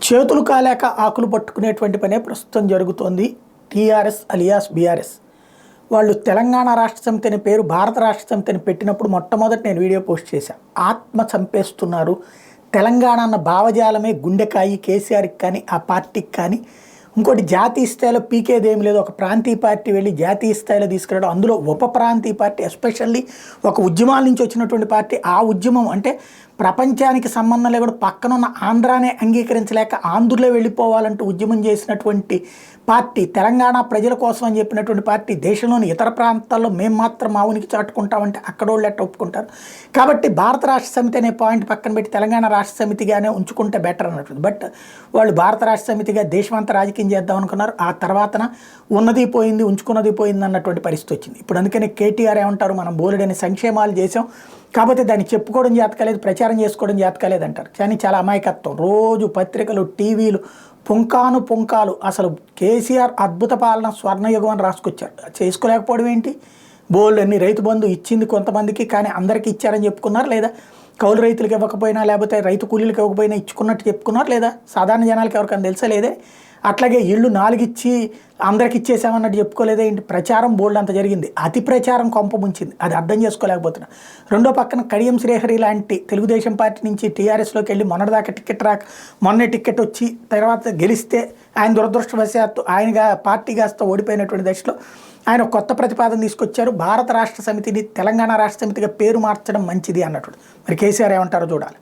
చేతులు కాలేక ఆకులు పట్టుకునేటువంటి పనే ప్రస్తుతం జరుగుతోంది. టీఆర్ఎస్ అలియాస్ బీఆర్ఎస్ వాళ్ళు తెలంగాణ రాష్ట్ర సమితి అనే పేరు భారత రాష్ట్ర సమితి అని పెట్టినప్పుడు మొట్టమొదటి నేను వీడియో పోస్ట్ చేశాను. ఆత్మ చంపేస్తున్నారు. తెలంగాణ అన్న భావజాలమే గుండెకాయి కేసీఆర్కి కానీ ఆ పార్టీకి కానీ. ఇంకోటి జాతీయ స్థాయిలో పీకేదేమి లేదు. ఒక ప్రాంతీయ పార్టీ వెళ్ళి జాతీయ స్థాయిలో తీసుకురావడం, అందులో ఉప ప్రాంతీయ పార్టీ ఎస్పెషల్లీ ఒక ఉద్యమాల నుంచి వచ్చినటువంటి పార్టీ. ఆ ఉద్యమం అంటే ప్రపంచానికి సంబంధం లేకుండా పక్కనున్న ఆంధ్రానే అంగీకరించలేక ఆంధ్రలో వెళ్ళిపోవాలంటూ ఉద్యమం చేసినటువంటి పార్టీ, తెలంగాణ ప్రజల కోసం అని చెప్పినటువంటి పార్టీ. దేశంలోని ఇతర ప్రాంతాల్లో మేము మాత్రం మా ఉనికి చాటుకుంటామంటే అక్కడ వాళ్ళు ఎట్ట ఒప్పుకుంటారు. కాబట్టి భారత రాష్ట్ర సమితి అనే పాయింట్ పక్కన పెట్టి తెలంగాణ రాష్ట్ర సమితిగానే ఉంచుకుంటే బెటర్ అన్నట్టు. బట్ వాళ్ళు భారత రాష్ట్ర సమితిగా దేశమంతా రాజకీయం చేద్దాం అనుకున్నారు. ఆ తర్వాతన ఉన్నది పోయింది, ఉంచుకున్నది పోయింది అన్నటువంటి పరిస్థితి వచ్చింది. ఇప్పుడు అందుకని కేటీఆర్ ఏమంటారు, మనం బోలెడని సంక్షేమాలు చేసాం, కాకపోతే దాన్ని చెప్పుకోవడం చేతకాలేదు, ప్రచారం చేసుకోవడం చేతకాలేదు అంటారు. కానీ చాలా అమాయకత్వం. రోజు పత్రికలు, టీవీలు పుంకాలు అసలు కేసీఆర్ అద్భుత పాలన స్వర్ణయుగం అని రాసుకొచ్చారు. చేసుకోలేకపోవడం ఏంటి? బోల్డ్ అన్ని రైతు బంధు ఇచ్చింది కొంతమందికి, కానీ అందరికీ ఇచ్చారని చెప్పుకున్నారు లేదా? కౌలు రైతులకు ఇవ్వకపోయినా లేకపోతే రైతు కూలీలకు ఇవ్వకపోయినా ఇచ్చుకున్నట్టు చెప్పుకున్నారు లేదా? సాధారణ జనాలకు ఎవరికైనా తెలుసా లేదే? అట్లాగే ఇళ్ళు 4 ఇచ్చి అందరికి ఇచ్చేసామన్నట్టు చెప్పుకోలేదే ఏంటి? ప్రచారం బోల్డ్ అంత జరిగింది. అతి ప్రచారం కొంప ముంచింది. అది అర్థం చేసుకోలేకపోతున్నా. రెండో పక్కన కడియం శ్రీహరి లాంటి తెలుగుదేశం పార్టీ నుంచి టీఆర్ఎస్లోకి వెళ్ళి మొన్నటిదాకా టికెట్ రాక మొన్నే టికెట్ వచ్చి తర్వాత గెలిస్తే ఆయన దురదృష్టవశాత్తు ఆయనగా పార్టీ కాస్త ఓడిపోయినటువంటి దశలో ఆయన కొత్త ప్రతిపాదన తీసుకొచ్చారు. భారత రాష్ట్ర సమితిని తెలంగాణ రాష్ట్ర సమితిగా పేరు మార్చడం మంచిది అన్నట్టు. మరి కేసీఆర్ ఏమంటారో చూడాలి.